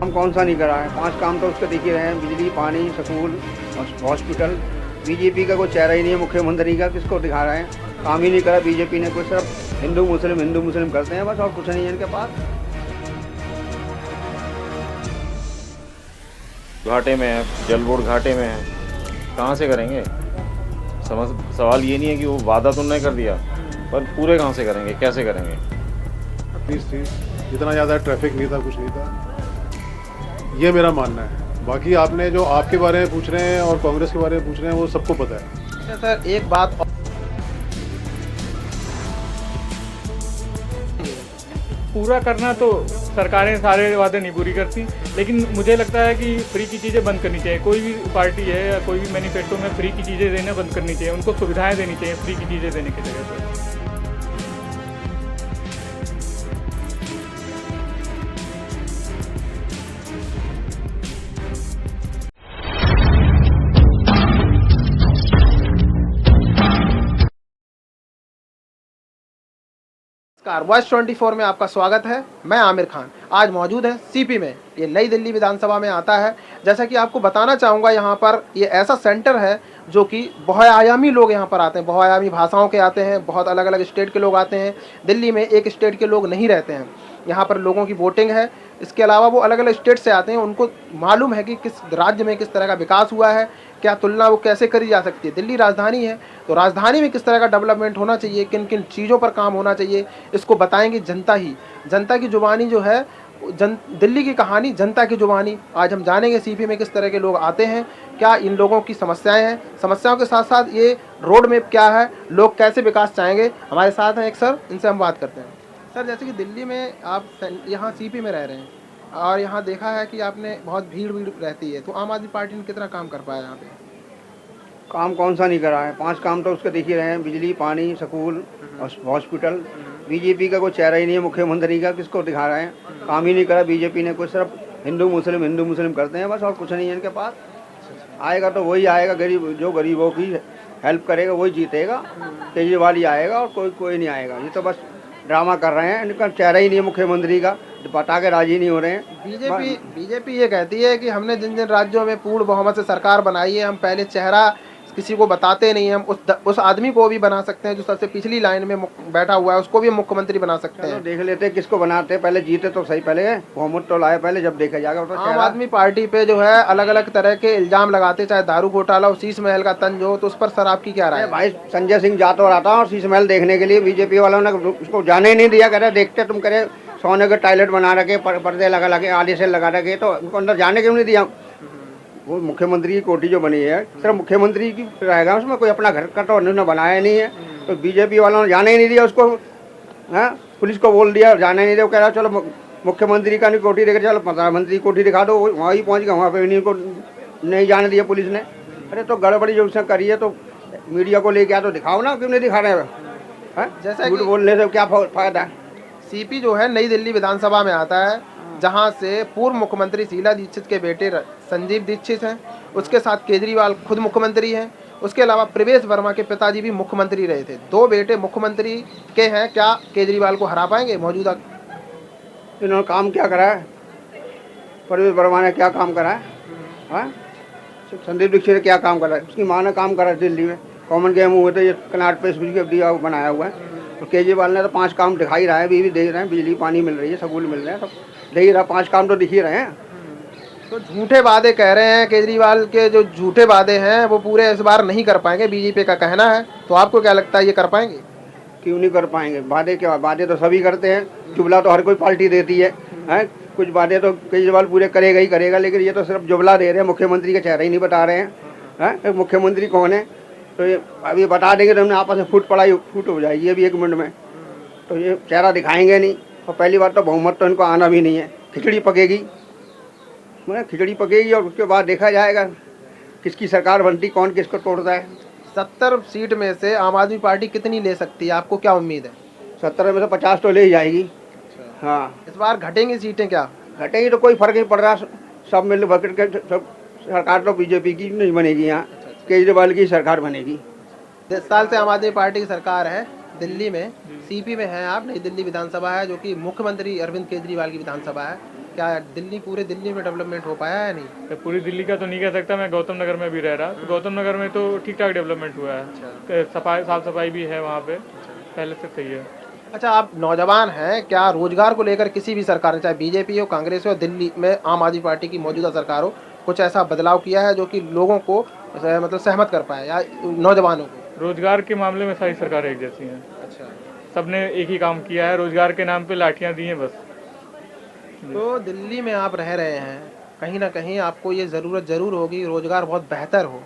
काम कौन सा नहीं करा है? 5 काम तो उसके दिख ही रहे हैं, बिजली, पानी, स्कूल, हॉस्पिटल। बीजेपी का कोई चेहरा ही नहीं है मुख्यमंत्री का, किसको दिखा रहे हैं? काम ही नहीं करा बीजेपी ने, कोई सिर्फ हिंदू मुस्लिम करते हैं बस, और कुछ नहीं है इनके पास। घाटे में है, जल बोर्ड घाटे में है, कहाँ से करेंगे? सवाल ये नहीं है कि वो वादा तो नहीं कर दिया, पर पूरे कहाँ से करेंगे, कैसे करेंगे? प्लीज थी, इतना ज़्यादा ट्रैफिक नहीं था, कुछ नहीं था, ये मेरा मानना है। बाकी आपने जो आपके बारे में पूछ रहे हैं और कांग्रेस के बारे में पूछ रहे हैं वो सबको पता है। अच्छा सर, एक बात पूरा करना तो सरकारें सारे वादे नहीं पूरी करती, लेकिन मुझे लगता है कि फ्री की चीज़ें बंद करनी चाहिए। कोई भी पार्टी है या कोई भी मैनिफेस्टो में फ्री की चीज़ें देना बंद करनी चाहिए, उनको सुविधाएं देनी चाहिए फ्री की चीज़ें देने की जगह पर। वॉइस 24 में आपका स्वागत है। मैं आमिर खान आज मौजूद है सीपी में, ये नई दिल्ली विधानसभा में आता है। जैसा कि आपको बताना चाहूँगा, यहाँ पर ये ऐसा सेंटर है जो कि बहुआयामी लोग यहाँ पर आते हैं, बहुआयामी भाषाओं के आते हैं, बहुत अलग अलग स्टेट के लोग आते हैं। दिल्ली में एक स्टेट के लोग नहीं रहते हैं, यहाँ पर लोगों की वोटिंग है। इसके अलावा वो अलग अलग स्टेट से आते हैं, उनको मालूम है कि किस राज्य में किस तरह का विकास हुआ है, क्या तुलना वो कैसे करी जा सकती है। दिल्ली राजधानी है, तो राजधानी में किस तरह का डेवलपमेंट होना चाहिए, किन किन चीज़ों पर काम होना चाहिए, इसको बताएंगे जनता ही। जनता की जुबानी जो है, दिल्ली की कहानी जनता की जुबानी। आज हम जानेंगे सीपी में किस तरह के लोग आते हैं, क्या इन लोगों की समस्याएं हैं, समस्याओं के साथ साथ ये रोड मैप क्या है, लोग कैसे विकास चाहेंगे। हमारे साथ हैं एक सर, इनसे हम बात करते हैं। सर, जैसे कि दिल्ली में आप यहाँ सीपी में रह रहे हैं और यहाँ देखा है कि आपने बहुत भीड़ रहती है, तो आम आदमी पार्टी ने कितना काम कर पाया यहाँ पे? काम कौन सा नहीं करा है? 5 काम तो उसके दिख ही रहे हैं, बिजली, पानी, स्कूल, हॉस्पिटल। बीजेपी का कोई चेहरा ही नहीं है मुख्यमंत्री का, किसको दिखा रहे हैं? काम ही नहीं करा बीजेपी ने, कोई सिर्फ हिंदू मुस्लिम करते हैं बस, और कुछ नहीं है इनके पास। आएगा तो वही आएगा, जो गरीबों की हेल्प करेगा वही जीतेगा। केजरीवाल ही आएगा और कोई नहीं आएगा। ये तो बस ड्रामा कर रहे हैं, इनका चेहरा ही नहीं है मुख्यमंत्री का, बता के राजी नहीं हो रहे हैं। बीजेपी ये कहती है कि हमने जिन जिन राज्यों में पूर्ण बहुमत से सरकार बनाई है, हम पहले चेहरा किसी को बताते नहीं, हम उस आदमी को भी बना सकते हैं जो सबसे पिछली लाइन में बैठा हुआ है, उसको भी मुख्यमंत्री बना सकते हैं। देख लेते हैं किसको बनाते हैं, पहले जीते तो सही, पहले बहुमत तो लाए पहले, जब देखा जाएगा। तो आम आदमी पार्टी पे जो है अलग अलग तरह के इल्जाम लगाते, चाहे दारू घोटाला हो, शीश महल का तंज हो, तो उस पर सर आपकी क्या राय है? भाई, संजय सिंह जा तो रहा था और शीश महल देखने के लिए, बीजेपी वालों ने उसको जाने ही नहीं दिया। कह रहे देखते तुम, करे सोने के टॉयलेट बना रखे, पर्दे लगा के, आधे से लगा रखे, तो उनको अंदर जाने क्यों नहीं दिया? वो मुख्यमंत्री की कोठी जो बनी है सिर्फ मुख्यमंत्री की रहेगा, उसमें कोई अपना घर का तो उन्होंने बनाया नहीं है। तो बीजेपी वालों ने जाने ही नहीं दिया उसको। हाँ, पुलिस को बोल दिया, जाने नहीं दिया। कह रहा चलो मुख्यमंत्री का नहीं कोठी दिखा, चलो प्रधानमंत्री कोठी दिखा दो, वहीं पहुँच गया, वहाँ पर इनको नहीं जाने दिया पुलिस ने। अरे तो गड़बड़ी जो उसने करी है तो मीडिया को लेके आ तो दिखाओ ना, क्यों नहीं दिखा रहे हैं? जैसे झूठ बोलने से क्या फायदा है? सीपी जो है नई दिल्ली विधानसभा में आता है, जहां से पूर्व मुख्यमंत्री शीला दीक्षित के बेटे संजीव दीक्षित हैं, उसके साथ केजरीवाल खुद मुख्यमंत्री हैं, उसके अलावा प्रवेश वर्मा के पिताजी भी मुख्यमंत्री रहे थे। 2 बेटे मुख्यमंत्री के हैं। क्या केजरीवाल को हरा पाएंगे मौजूदा? इन्होंने काम क्या करा है? प्रवेश वर्मा ने क्या काम करा है? हाँ, संदीप दीक्षित ने क्या काम करा है? उसकी माँ ने काम करा दिल्ली में, कॉमन गेम हुए थे, ये कनाट पे दिया बनाया हुआ है। तो केजरीवाल ने तो 5 काम दिखाई रहा है, भी दे रहे हैं, बिजली पानी मिल रही है, स्कूल मिल रहे हैं, सब दे ही रहा, 5 काम तो दिख ही रहे हैं। तो झूठे वादे कह रहे हैं, केजरीवाल के जो झूठे वादे हैं वो पूरे इस बार नहीं कर पाएंगे, बीजेपी का कहना है। तो आपको क्या लगता है, ये कर पाएंगे? क्यों नहीं कर पाएंगे? वादे क्या, वादे तो सभी करते हैं, जुमला तो हर कोई पार्टी देती है। कुछ वादे तो केजरीवाल पूरे करेगा ही करेगा, लेकिन ये तो सिर्फ जुमला दे रहे हैं, मुख्यमंत्री का चेहरा ही नहीं बता रहे हैं। मुख्यमंत्री कौन है तो ये अभी बता देंगे तो हमने आपस में फूट हो जाएगी अभी 1 मिनट में। तो ये चेहरा दिखाएंगे नहीं। और पहली बात तो बहुमत तो इनको आना भी नहीं है, खिचड़ी पकेगी, खिचड़ी पकेगी और उसके बाद देखा जाएगा किसकी सरकार बनती, कौन किसको तोड़ता है। 70 सीट में से आम आदमी पार्टी कितनी ले सकती है, आपको क्या उम्मीद है? 70 में से 50 तो ले ही जाएगी। हाँ, इस बार घटेंगी सीटें? क्या घटेगी तो कोई फर्क नहीं पड़ रहा, सब मिल बकट के सब सरकार तो बीजेपी की नहीं बनेगी, यहाँ केजरीवाल की सरकार बनेगी। 10 साल से आम आदमी पार्टी की सरकार है दिल्ली में, सीपी में है आप, नई दिल्ली विधानसभा है जो कि मुख्यमंत्री अरविंद केजरीवाल की विधानसभा है। क्या दिल्ली, पूरे दिल्ली में डेवलपमेंट हो पाया है या नहीं? तो पूरी दिल्ली का तो नहीं कह सकता, मैं गौतम नगर में भी रह रहा, तो गौतम नगर में तो ठीक ठाक डेवलपमेंट हुआ है, सफाई साफ सफाई भी है वहाँ पे, पहले से सही है। अच्छा, आप नौजवान हैं, क्या रोजगार को लेकर किसी भी सरकार ने, चाहे बीजेपी हो, कांग्रेस हो, दिल्ली में आम आदमी पार्टी की मौजूदा सरकार हो, कुछ ऐसा बदलाव किया है जो कि लोगों को मतलब सहमत कर पाए या नौजवानों को? रोजगार के मामले में सारी सरकारें एक जैसी हैं, अच्छा, सबने एक ही काम किया है, रोजगार के नाम पे लाठियाँ दी हैं बस। तो दिल्ली में आप रह रहे हैं, कहीं ना कहीं आपको ये ज़रूरत ज़रूर होगी रोजगार बहुत बेहतर हो,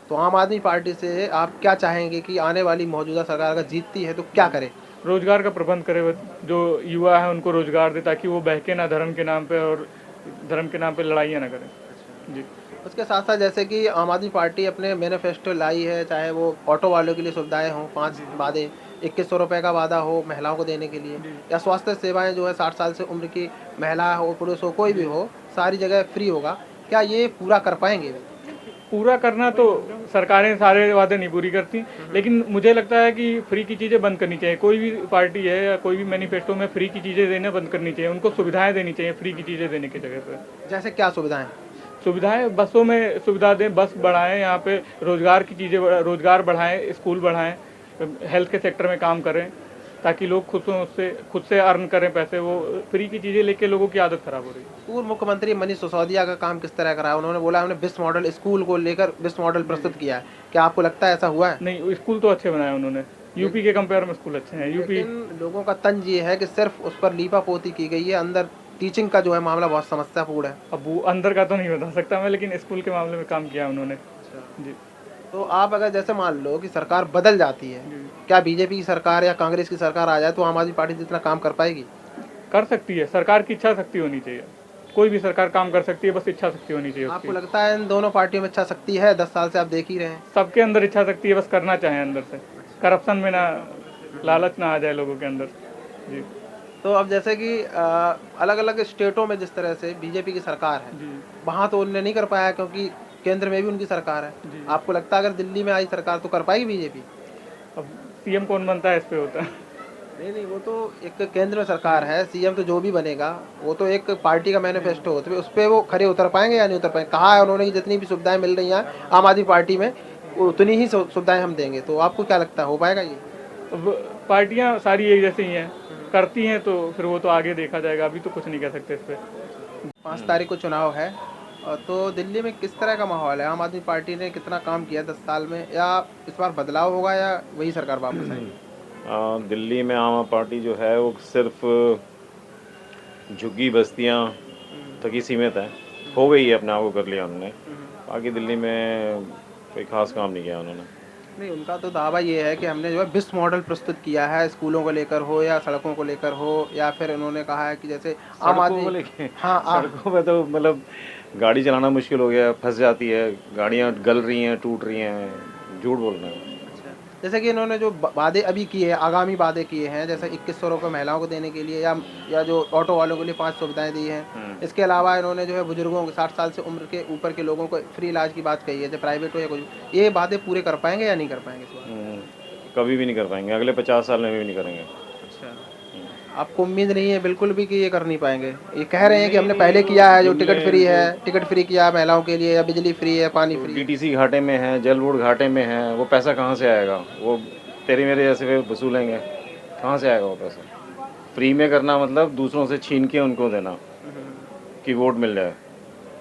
तो आम आदमी पार्टी से आप क्या चाहेंगे कि आने वाली मौजूदा सरकार अगर जीतती है तो क्या करे? रोजगार का प्रबंध करे, जो युवा है उनको रोजगार दे, ताकि वो बहके ना धर्म के नाम पे, और धर्म के नाम पे लड़ाइयाँ ना करें जी। उसके साथ साथ जैसे कि आम आदमी पार्टी अपने मैनिफेस्टो लाई है, चाहे वो ऑटो वालों के लिए सुविधाएं हों, 5 वादे, 2100 रुपये का वादा हो महिलाओं को देने के लिए, या स्वास्थ्य सेवाएं जो है 60 साल से उम्र की महिला हो, पुरुष हो, कोई भी हो, सारी जगह फ्री होगा, क्या ये पूरा कर पाएंगे? पूरा करना तो सरकारें सारे वादे नहीं पूरी करती, लेकिन मुझे लगता है कि फ्री की चीज़ें बंद करनी चाहिए। कोई भी पार्टी है या कोई भी मैनिफेस्टो में फ्री की चीज़ें देना बंद करनी चाहिए, उनको सुविधाएं देनी चाहिए फ्री की चीज़ें देने की जगह पर। जैसे क्या सुविधाएं? सुविधाएं, बसों में सुविधा दें, बस बढ़ाएं, यहाँ पे रोजगार की चीज़ें, रोजगार बढ़ाएं, स्कूल बढ़ाएं, हेल्थ के सेक्टर में काम करें, ताकि लोग खुद से अर्न करें पैसे। वो फ्री की चीज़ें लेके लोगों की आदत खराब हो रही है। पूर्व मुख्यमंत्री मनीष सिसोदिया का काम किस तरह का रहा? उन्होंने बोला हमने बिस्ट मॉडल स्कूल को लेकर बिस्ट मॉडल प्रस्तुत किया है, क्या आपको लगता है ऐसा हुआ है? नहीं, स्कूल तो अच्छे बनाए उन्होंने, यूपी के कंपेयर में स्कूल अच्छे हैं। यूपी लेकिन लोगों का तंज ये है कि सिर्फ उस पर लीपा पोती की गई है, अंदर टीचिंग का जो है मामला बहुत समस्यापूर्ण है। अब वो अंदर का तो नहीं बता सकता मैं, लेकिन स्कूल के मामले में काम किया उन्होंने जी। तो आप अगर जैसे मान लो कि सरकार बदल जाती है, क्या बीजेपी की सरकार या कांग्रेस की सरकार आ जाए तो आम आदमी पार्टी जितना काम कर पाएगी? कर सकती है, सरकार की इच्छा शक्ति होनी चाहिए। कोई भी सरकार काम कर सकती है, बस इच्छा शक्ति होनी चाहिए आपको उसकी। लगता है इन दोनों पार्टियों में इच्छा शक्ति है? 10 साल से आप देख ही रहे हैं। सबके अंदर इच्छा शक्ति है, बस करना चाहें अंदर से, करप्शन में ना, लालच ना आ जाए लोगों के अंदर जी। तो अब जैसे कि अलग अलग स्टेटों में जिस तरह से बीजेपी की सरकार है, जी वहाँ तो उन्होंने नहीं कर पाया क्योंकि केंद्र में भी उनकी सरकार है। जी। आपको लगता है अगर दिल्ली में आई सरकार तो कर पाएगी बीजेपी? अब सीएम कौन बनता है इस पे होता है। नहीं, वो तो एक केंद्र में सरकार है, सीएम तो जो भी बनेगा वो तो एक पार्टी का मैनिफेस्टो होता है, उस पर वो खरे उतर पाएंगे या नहीं उतर पाएंगे? कहा है उन्होंने कि जितनी भी सुविधाएं मिल रही हैं आम आदमी पार्टी में उतनी ही सुविधाएं हम देंगे, तो आपको क्या लगता है हो पाएगा ये? अब पार्टियां सारी एक जैसी ही हैं, करती हैं तो फिर वो तो आगे देखा जाएगा, अभी तो कुछ नहीं कह सकते इस पे। 5 तारीख को चुनाव है, तो दिल्ली में किस तरह का माहौल है? आम आदमी पार्टी ने कितना काम किया 10 साल में, या इस बार बदलाव होगा या वही सरकार वापस आएगी? दिल्ली में आम आदमी पार्टी जो है वो सिर्फ झुग्गी बस्तियाँ तक ही सीमित है, हो गई है, अपने आप को कर लिया उन्होंने। बाकी दिल्ली में कोई खास काम नहीं किया उन्होंने। नहीं, उनका तो दावा ये है कि हमने जो है बिस्ट मॉडल प्रस्तुत किया है, स्कूलों को लेकर हो या सड़कों को लेकर हो, या फिर उन्होंने कहा है कि जैसे आम आदमी सड़कों पे तो मतलब गाड़ी चलाना मुश्किल हो गया, फंस जाती है, गाड़ियाँ गल रही हैं, टूट रही हैं, झूठ बोल रहे हैं। जैसे कि इन्होंने जो वादे अभी किए हैं, आगामी वादे किए हैं, जैसे 2100 रुपये महिलाओं को देने के लिए, या जो ऑटो वालों के लिए 5 सुविधाएं दी हैं। इसके अलावा इन्होंने जो है बुजुर्गों को 60 साल से उम्र के ऊपर के लोगों को फ्री इलाज की बात कही है, चाहे प्राइवेट हो या कुछ। ये वादे पूरे कर पाएंगे या नहीं कर पाएंगे इस बार? कभी भी नहीं कर पाएंगे, अगले 50 साल में भी नहीं करेंगे। अच्छा, आपको उम्मीद नहीं है बिल्कुल भी कि ये कर नहीं पाएंगे? ये कह रहे हैं कि हमने पहले किया है, जो टिकट फ्री है, टिकट फ्री किया महिलाओं के लिए, या बिजली फ्री है, पानी फ्री। डीटीसी घाटे में है, जल बोर्ड घाटे में है, वो पैसा कहाँ से आएगा? वो तेरे मेरे जैसे वे वसूलेंगे, कहाँ से आएगा वो पैसा? फ्री में करना मतलब दूसरों से छीन के उनको देना कि वोट मिल जाए,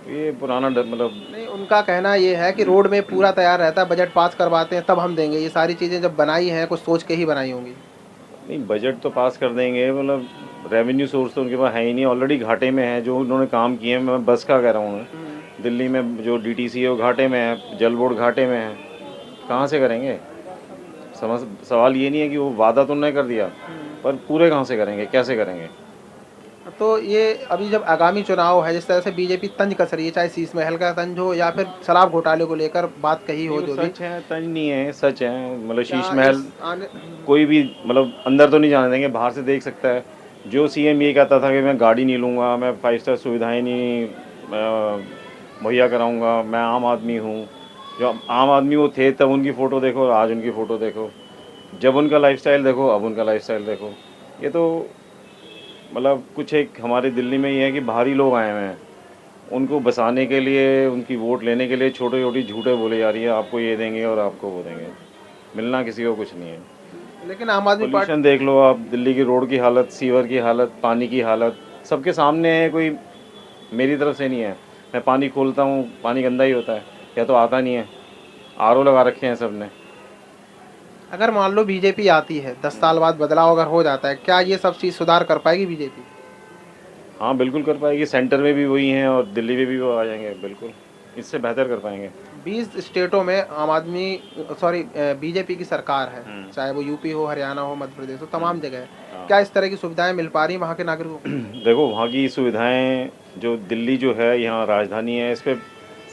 ये पुराना मतलब। नहीं, उनका कहना ये है कि रोड में पूरा तैयार रहता है, बजट पास करवाते हैं तब हम देंगे। ये सारी चीज़ें जब बनाई हैं कुछ सोच के ही बनाई होंगी। नहीं, बजट तो पास कर देंगे, मतलब रेवेन्यू सोर्स तो उनके पास है ही नहीं, ऑलरेडी घाटे में है। जो उन्होंने काम किए हैं, मैं बस का कह रहा हूँ, दिल्ली में जो डीटीसी है वो घाटे में है, जल बोर्ड घाटे में है, कहाँ से करेंगे? सवाल ये नहीं है कि वो वादा तो उन्होंने कर दिया, पर पूरे कहाँ से करेंगे, कैसे करेंगे? तो ये अभी जब आगामी चुनाव है, जिस तरह से बीजेपी तंज कस रही है, चाहे शीश महल का तंज हो या फिर शराब घोटाले को लेकर बात कही हो, जो भी सच है, तंज नहीं है, सच है। मतलब शीश महल कोई भी मतलब अंदर तो नहीं जाने देंगे, बाहर से देख सकता है। जो सीएम ये कहता था कि मैं गाड़ी नहीं लूँगा, मैं 5 स्टार सुविधाएं नहीं मुहैया कराऊँगा, मैं आम आदमी हूँ। जो आम आदमी वो थे तब उनकी फ़ोटो देखो और आज उनकी फ़ोटो देखो, जब उनका लाइफस्टाइल देखो, अब उनका लाइफस्टाइल देखो। ये तो मतलब कुछ एक हमारे दिल्ली में ये है कि बाहरी लोग आए हुए हैं, उनको बसाने के लिए, उनकी वोट लेने के लिए छोटी छोटी झूठे बोले जा रही है, आपको ये देंगे और आपको वो देंगे। मिलना किसी को कुछ नहीं है। लेकिन आम आदमी पार्टी पोल्यूशन देख लो आप, दिल्ली की रोड की हालत, सीवर की हालत, पानी की हालत सबके सामने है। कोई मेरी तरफ से नहीं है, मैं पानी खोलता हूँ पानी गंदा ही होता है, या तो आता नहीं है। आरओ लगा रखे हैं सब ने। अगर मान लो बीजेपी आती है 10 साल बाद बदलाव अगर हो जाता है, क्या ये सब चीज़ सुधार कर पाएगी बीजेपी? हाँ बिल्कुल कर पाएगी, सेंटर में भी वही हैं और दिल्ली में भी वो आ जाएंगे, बिल्कुल इससे बेहतर कर पाएंगे। 20 स्टेटों में आम आदमी बीजेपी की सरकार है, चाहे वो यूपी हो, हरियाणा हो, मध्य प्रदेश हो, तमाम जगह है। क्या इस तरह की सुविधाएं मिल पा रही वहाँ के नागरिकों को? देखो वहाँ की सुविधाएं, जो दिल्ली जो है यहाँ राजधानी है, इस पर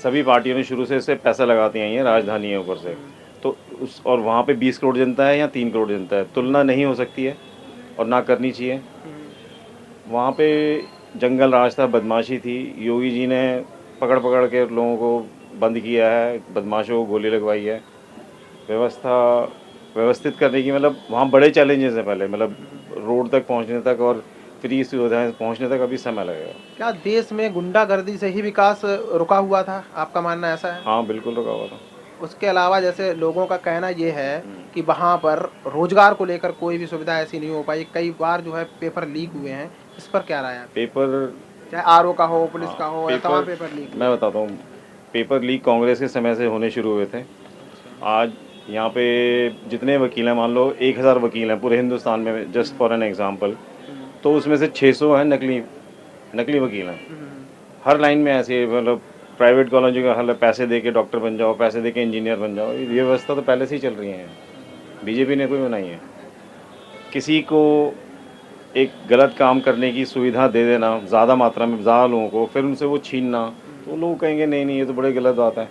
सभी पार्टियों ने शुरू से इससे पैसा लगाती आई हैं, राजधानी है ऊपर से। तो उस और वहाँ पे 20 करोड़ जनता है या 3 करोड़ जनता है, तुलना नहीं हो सकती है और ना करनी चाहिए। वहाँ पे जंगल राज था, बदमाशी थी, योगी जी ने पकड़ पकड़ के लोगों को बंद किया है, बदमाशों को गोली लगवाई है। व्यवस्था व्यवस्थित करने की, मतलब वहाँ बड़े चैलेंजेस हैं पहले, मतलब रोड तक पहुँचने तक और फ्री सुविधाएं पहुँचने तक अभी समय लगेगा। क्या देश में गुंडागर्दी से ही विकास रुका हुआ था, आपका मानना ऐसा है? हाँ बिल्कुल रुका हुआ था। उसके अलावा जैसे लोगों का कहना ये है कि वहाँ पर रोजगार को लेकर कोई भी सुविधा ऐसी नहीं हो पाई, कई बार जो है पेपर लीक हुए हैं, इस पर क्या राय है? पेपर, चाहे आरओ का हो, पुलिस का हो, तमाम पेपर लीक। मैं बताता हूँ, पेपर लीक कांग्रेस के समय से होने शुरू हुए थे। आज यहाँ पे जितने वकील हैं, मान लो 1000 वकील हैं पूरे हिंदुस्तान में, जस्ट फॉर एन एग्जांपल, तो उसमें से 600 हैं नकली वकील हैं। हर लाइन में ऐसे, मतलब प्राइवेट कॉलेजों का हल, पैसे दे के डॉक्टर बन जाओ, पैसे दे के इंजीनियर बन जाओ। ये व्यवस्था तो पहले से ही चल रही है, बीजेपी ने कोई बनाई है। किसी को एक गलत काम करने की सुविधा दे देना ज़्यादा मात्रा में, ज़्यादा लोगों को, फिर उनसे वो छीनना, तो लोग कहेंगे नहीं नहीं ये तो बड़ी गलत बात है।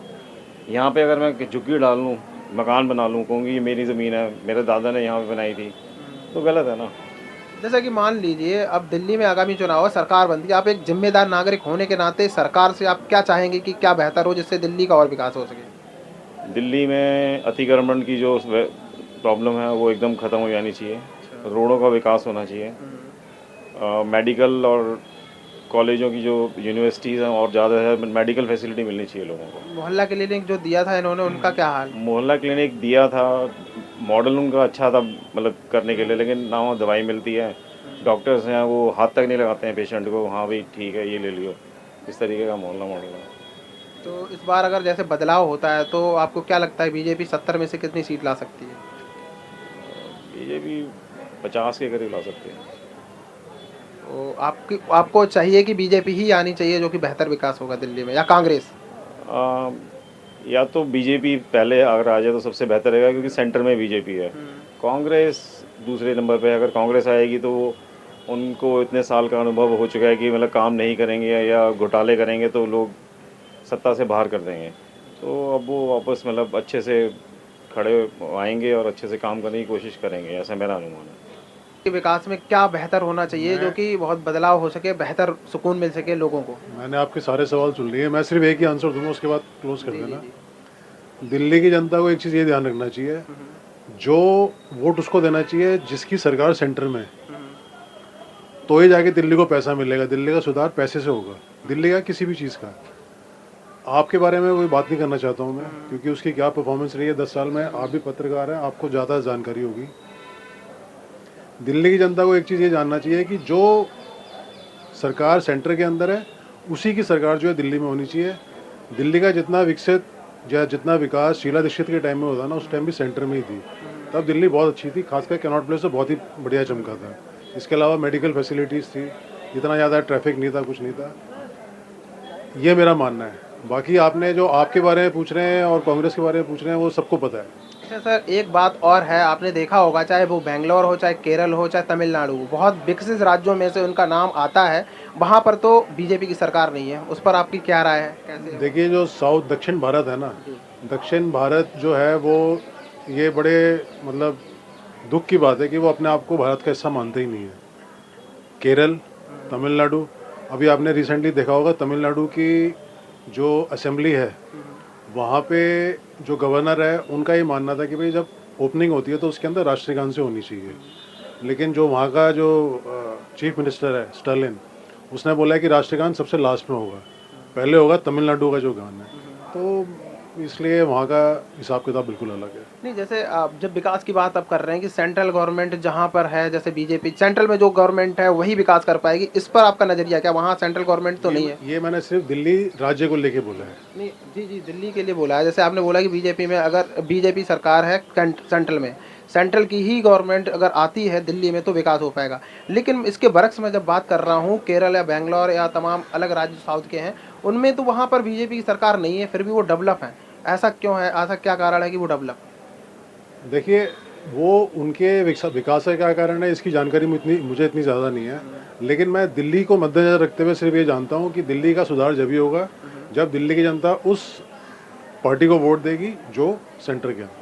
यहाँ पे अगर मैं झुग्गी डाल लूँ, मकान बना लूँ, कहूँगी ये मेरी ज़मीन है, मेरे दादा ने यहाँ पे बनाई थी, तो गलत है ना। जैसा कि मान लीजिए अब दिल्ली में आगामी चुनाव है, सरकार बनती है, आप एक जिम्मेदार नागरिक होने के नाते सरकार से आप क्या चाहेंगे कि क्या बेहतर हो जिससे दिल्ली का और विकास हो सके? दिल्ली में अतिक्रमण की जो प्रॉब्लम है वो एकदम ख़त्म हो जानी चाहिए। रोडों का विकास होना चाहिए। मेडिकल और कॉलेजों की जो यूनिवर्सिटीज़ हैं और ज़्यादा है, मेडिकल फैसिलिटी मिलनी चाहिए लोगों को। मोहल्ला क्लिनिक जो दिया था इन्होंने, उनका क्या हाल? मोहल्ला क्लिनिक दिया था, मॉडल उनका अच्छा था मतलब करने के लिए, लेकिन ना वहाँ दवाई मिलती है, डॉक्टर्स हैं वो हाथ तक नहीं लगाते हैं पेशेंट को, हाँ भाई ठीक है ये ले लियो, इस तरीके का मोहल्ला मॉडल है। तो इस बार अगर जैसे बदलाव होता है तो आपको क्या लगता है बीजेपी 70 में से कितनी सीट ला सकती है? बीजेपी 50 के करीब ला सकती है। तो आपको चाहिए कि बीजेपी ही आनी चाहिए जो कि बेहतर विकास होगा दिल्ली में, या कांग्रेस? या तो बीजेपी पहले अगर आ जाए तो सबसे बेहतर रहेगा, क्योंकि सेंटर में बीजेपी है। कांग्रेस दूसरे नंबर पे, अगर कांग्रेस आएगी तो उनको इतने साल का अनुभव हो चुका है कि मतलब काम नहीं करेंगे या घोटाले करेंगे तो लोग सत्ता से बाहर कर देंगे। तो अब वो वापस मतलब अच्छे से खड़े आएंगे और अच्छे से काम करने की कोशिश करेंगे, ऐसा मेरा अनुमान है। कि विकास में क्या बेहतर होना चाहिए जो कि बहुत बदलाव हो सके, बेहतर सुकून मिल सके लोगों को? मैंने आपके सारे सवाल सुन लिए, मैं सिर्फ एक ही आंसर दूंगा, उसके बाद क्लोज कर देना। दिल्ली की जनता को एक चीज़ ये ध्यान रखना चाहिए, जो वोट उसको देना चाहिए जिसकी सरकार सेंटर में, तो ही जाके दिल्ली को पैसा मिलेगा। दिल्ली का सुधार पैसे से होगा, दिल्ली का किसी भी चीज़ का। आपके बारे में कोई बात नहीं करना चाहता हूँ मैं, क्योंकि उसकी क्या परफॉर्मेंस रही है 10 साल में, आप भी पत्रकार हैं, आपको ज़्यादा जानकारी होगी। दिल्ली की जनता को एक चीज़ ये जानना चाहिए कि जो सरकार सेंटर के अंदर है उसी की सरकार जो है दिल्ली में होनी चाहिए। दिल्ली का जितना विकसित या जितना विकास शीला दीक्षित के टाइम में होता ना, उस टाइम भी सेंटर में ही थी, तब दिल्ली बहुत अच्छी थी, खासकर कैनॉट प्लेस तो बहुत ही बढ़िया चमका था। इसके अलावा मेडिकल फैसिलिटीज़ थी, इतना ज़्यादा ट्रैफिक नहीं था, कुछ नहीं था। ये मेरा मानना है। बाकी आपने जो आपके बारे में पूछ रहे हैं और कांग्रेस के बारे में पूछ रहे हैं वो सबको पता है। अच्छा सर, एक बात और है, आपने देखा होगा चाहे वो बेंगलोर हो, चाहे केरल हो, चाहे तमिलनाडु, बहुत विकसित राज्यों में से उनका नाम आता है, वहाँ पर तो बीजेपी की सरकार नहीं है। उस पर आपकी क्या राय है, कैसे? देखिए, जो साउथ दक्षिण भारत है ना, दक्षिण भारत जो है वो ये बड़े मतलब दुख की बात है कि वो अपने आप को भारत का हिस्सा मानते ही नहीं है। केरल, तमिलनाडु, अभी आपने रिसेंटली देखा होगा तमिलनाडु की जो असेंबली है वहाँ पे जो गवर्नर है उनका ये मानना था कि भाई जब ओपनिंग होती है तो उसके अंदर राष्ट्रीय गान से होनी चाहिए, लेकिन जो वहाँ का जो चीफ मिनिस्टर है स्टर्लिन, उसने बोला है कि राष्ट्रगान सबसे लास्ट में होगा, पहले होगा तमिलनाडु का जो गान है। तो इसलिए वहाँ का हिसाब किताब बिल्कुल अलग है। नहीं, जैसे आप जब विकास की बात आप कर रहे हैं कि सेंट्रल गवर्नमेंट जहाँ पर है, जैसे बीजेपी सेंट्रल में जो गवर्नमेंट है वही विकास कर पाएगी, इस पर आपका नजरिया क्या? वहाँ सेंट्रल गवर्नमेंट तो नहीं है। ये मैंने सिर्फ दिल्ली राज्य को लेके बोला है। नहीं जी जी, दिल्ली के लिए बोला है। जैसे आपने बोला कि बीजेपी में अगर बीजेपी सरकार है सेंट्रल में, सेंट्रल की ही गवर्नमेंट अगर आती है दिल्ली में तो विकास हो पाएगा। लेकिन इसके बरक्स में जब बात कर रहा हूँ, केरल या बेंगलोर या तमाम अलग राज्य साउथ के हैं, उनमें तो वहाँ पर बीजेपी की सरकार नहीं है, फिर भी वो डेवलप है। ऐसा क्यों है? ऐसा क्या कारण है कि वो डेवलप? देखिए, वो उनके विकास का क्या कारण है इसकी जानकारी मुझे इतनी ज़्यादा नहीं है, लेकिन मैं दिल्ली को मद्देनजर रखते हुए सिर्फ ये जानता हूँ कि दिल्ली का सुधार जब ही होगा जब दिल्ली की जनता उस पार्टी को वोट देगी जो सेंटर के अंदर